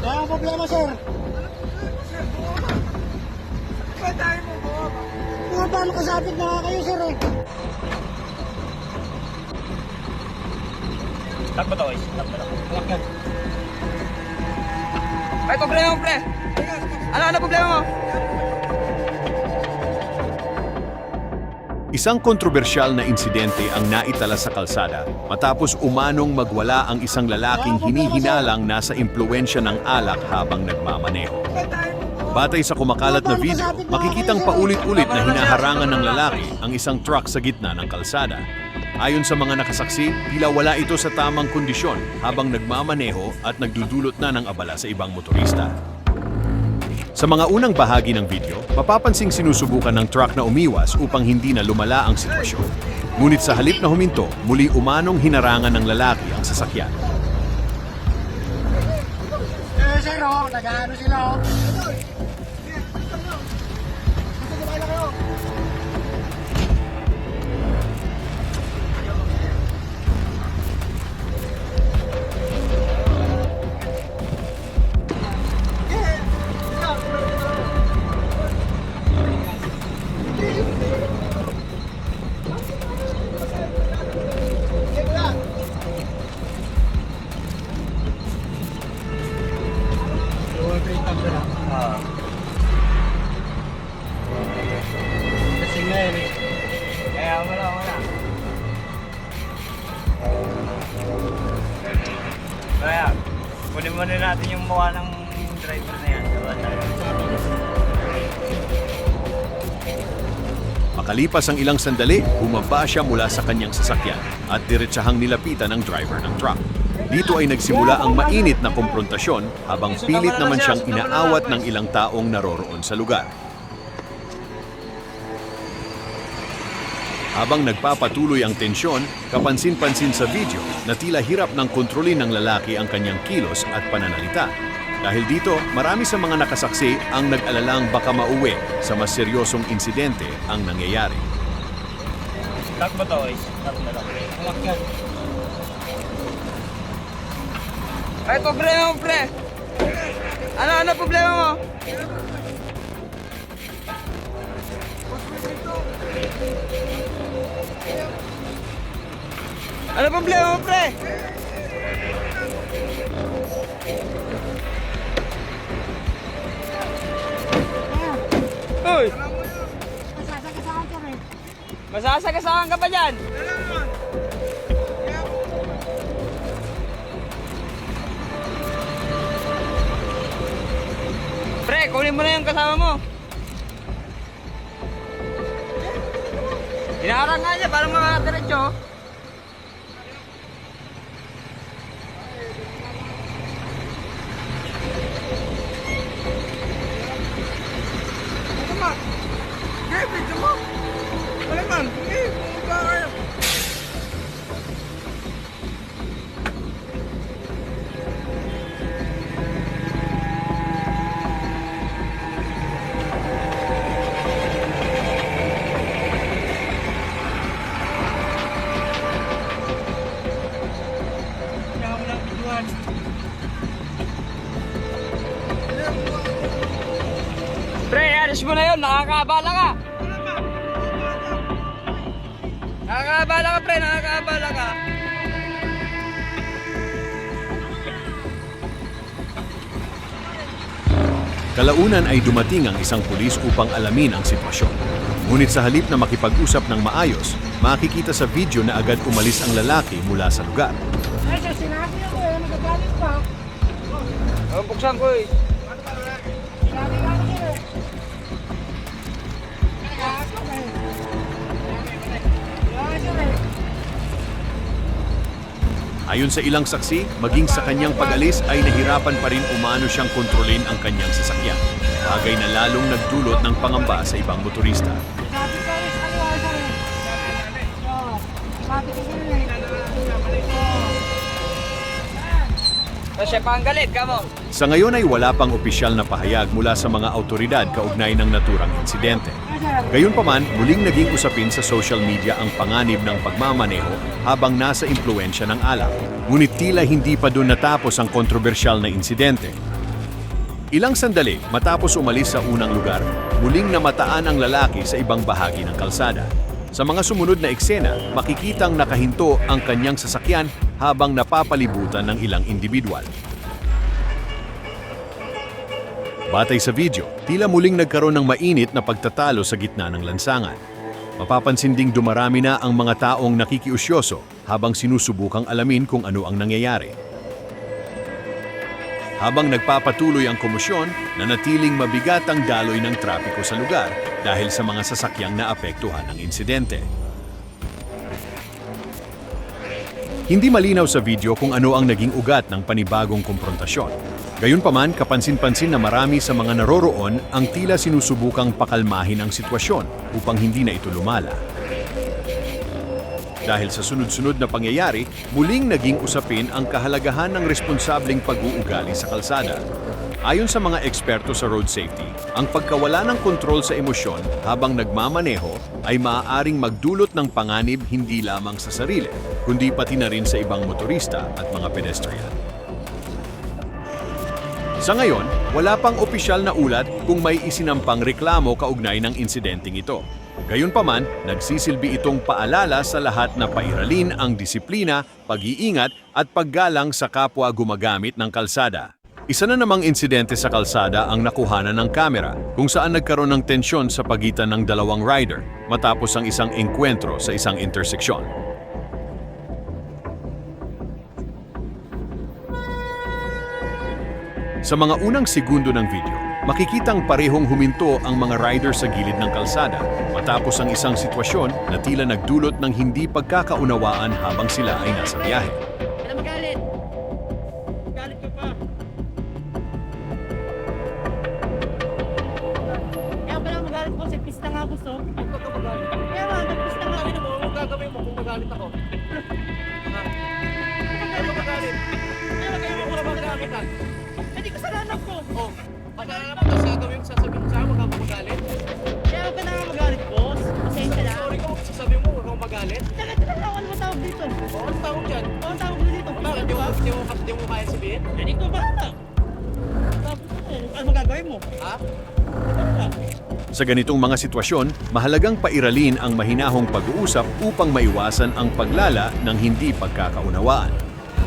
Wala ang problema, sir. Patayin mo po. Mga paano kasabit na nga kayo, sir, eh. Stop ba to, guys? Stop ba to? Alakyan. Ay, problema mo, pre. Ano problema mo? Isang kontrobersyal na insidente ang naitala sa kalsada matapos umanong magwala ang isang lalaking hinihinalang nasa impluwensya ng alak habang nagmamaneho. Batay sa kumakalat na video, makikitang paulit-ulit na hinaharangan ng lalaki ang isang truck sa gitna ng kalsada. Ayon sa mga nakasaksi, tila wala ito sa tamang kondisyon habang nagmamaneho at nagdudulot na ng abala sa ibang motorista. Sa mga unang bahagi ng video, mapapansing sinusubukan ng truck na umiwas upang hindi na lumala ang sitwasyon. Ngunit sa halip na huminto, muli umanong hinarangan ng lalaki ang sasakyan. Eh, sir, oh. Nag-ano sila, oh. Kasing na yun, eh. Kaya wala. Kaya, kunin muna natin yung mukha ng driver na yan. Diba tayo? Makalipas ang ilang sandali, bumaba siya mula sa kanyang sasakyan at diretsahang nilapitan ang driver ng truck. Dito ay nagsimula ang mainit na komprontasyon habang pilit naman siyang inaawat ng ilang taong naroroon sa lugar. Habang nagpapatuloy ang tensyon, kapansin-pansin sa video na tila hirap ng kontrolin ng lalaki ang kanyang kilos at pananalita. Dahil dito, marami sa mga nakasaksi ang nag-alalang baka mauwi sa mas seryosong insidente ang nangyayari. Stop ba to, guys? Stop na lang. Alakyan. Ay, problema mo, pre. Ano problema mo? Ano problema mo, pre? Uy! Masasagasaan, sir, eh. Masasagasaan ka pa dyan? Pre, kunin mo na yung kasama mo. Inaarang nga niya, parang makakadiretso. Pre, alis mo na yun, nakakaabala ka. Nakakaabala ka, pre, nakakaabala ka. Kalaunan ay dumating ang isang pulis upang alamin ang sitwasyon. Ngunit sa halip na makipag-usap ng maayos, makikita sa video na agad umalis ang lalaki mula sa lugar. Eh, sir, sinabi ako, eh. Nagagalit pa. Buksan ko eh. Sinabi nga ako, sir, eh. Nagagalit, eh. Yeah, sir, eh. Ayon sa ilang saksi, maging sa kanyang pag-alis ay nahirapan pa rin umano siyang kontrolin ang kanyang sasakyan. Bagay na lalong nagdulot ng pangamba sa ibang motorista. Sabi ko, eh, sa kaliwa, sir, eh. Oo. Sabi ko, sir, eh. Tapos siya pa ang galit, kamo. Sa ngayon ay wala pang opisyal na pahayag mula sa mga autoridad kaugnay ng naturang insidente. Gayunpaman, muling naging usapin sa social media ang panganib ng pagmamaneho habang nasa impluwensya ng alak. Ngunit tila hindi pa doon natapos ang kontrobersyal na insidente. Ilang sandali matapos umalis sa unang lugar, muling namataan ang lalaki sa ibang bahagi ng kalsada. Sa mga sumunod na eksena, makikitang nakahinto ang kanyang sasakyan habang napapalibutan ng ilang individual. Batay sa video, tila muling nagkaroon ng mainit na pagtatalo sa gitna ng lansangan. Mapapansin ding dumarami na ang mga taong nakikiusyoso habang sinusubukang alamin kung ano ang nangyayari. Habang nagpapatuloy ang komosyon, nanatiling mabigat ang daloy ng trapiko sa lugar dahil sa mga sasakyang naapektuhan ng insidente. Hindi malinaw sa video kung ano ang naging ugat ng panibagong komprontasyon. Gayunpaman, kapansin-pansin na marami sa mga naroroon ang tila sinusubukang pakalmahin ang sitwasyon upang hindi na ito lumala. Dahil sa sunod-sunod na pangyayari, muling naging usapin ang kahalagahan ng responsableng pag-uugali sa kalsada. Ayon sa mga eksperto sa road safety, ang pagkawala ng kontrol sa emosyon habang nagmamaneho ay maaaring magdulot ng panganib hindi lamang sa sarili, kundi pati na rin sa ibang motorista at mga pedestrian. Sa ngayon, wala pang opisyal na ulat kung may isinampang reklamo kaugnay ng insidenteng ito. Gayunpaman, nagsisilbi itong paalala sa lahat na pairalin ang disiplina, pag-iingat at paggalang sa kapwa gumagamit ng kalsada. Isa na namang insidente sa kalsada ang nakuhanan ng kamera kung saan nagkaroon ng tensyon sa pagitan ng dalawang rider matapos ang isang engkwentro sa isang interseksyon. Sa mga unang segundo ng video, makikitang parehong huminto ang mga rider sa gilid ng kalsada matapos ang isang sitwasyon na tila nagdulot ng hindi pagkakaunawaan habang sila ay nasa biyahe. Kaya magalit. Galit ka pa. Kaya pala magalit ko, si pista nga gusto. Huwag ka magalit. Kaya nga, nagpista nga. Ano mo, huwag gagawin mo kung magalit ako. Kaya magalit. Kaya kayo mo para magagakitan. Hindi kasalanan ko. Oh, kasalanan mo, tapos gagawin mo, sasabihin mo sa akin, huwag ka magalit. Kaya huwag ka na nga magalit, boss. Pasensya na. Sorry ko, sasabihin mo, huwag kang magalit. Talaga na, ano ba tawag dito? Oo, ano tawag dyan? Oo, ang tawag dito. Bakit? Di mo kaya sabihin? Hindi ko ba? Tapos, ano magagawin mo? Ha? Sa ganitong mga sitwasyon, mahalagang pairalin ang mahinahong pag-uusap upang maiwasan ang paglala ng hindi pagkakaunawaan.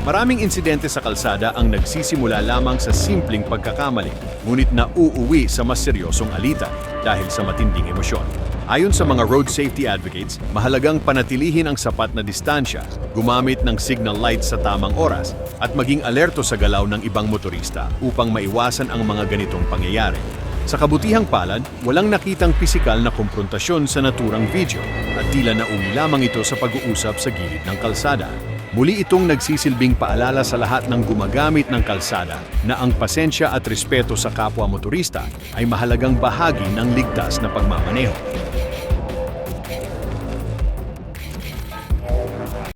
Maraming insidente sa kalsada ang nagsisimula lamang sa simpleng pagkakamali, ngunit nauuwi sa mas seryosong alitan dahil sa matinding emosyon. Ayon sa mga road safety advocates, mahalagang panatilihin ang sapat na distansya, gumamit ng signal lights sa tamang oras, at maging alerto sa galaw ng ibang motorista upang maiwasan ang mga ganitong pangyayari. Sa kabutihang palad, walang nakitang pisikal na komprontasyon sa naturang video at tila nauwi lamang ito sa pag-uusap sa gilid ng kalsada. Muli itong nagsisilbing paalala sa lahat ng gumagamit ng kalsada na ang pasensya at respeto sa kapwa motorista ay mahalagang bahagi ng ligtas na pagmamaneho.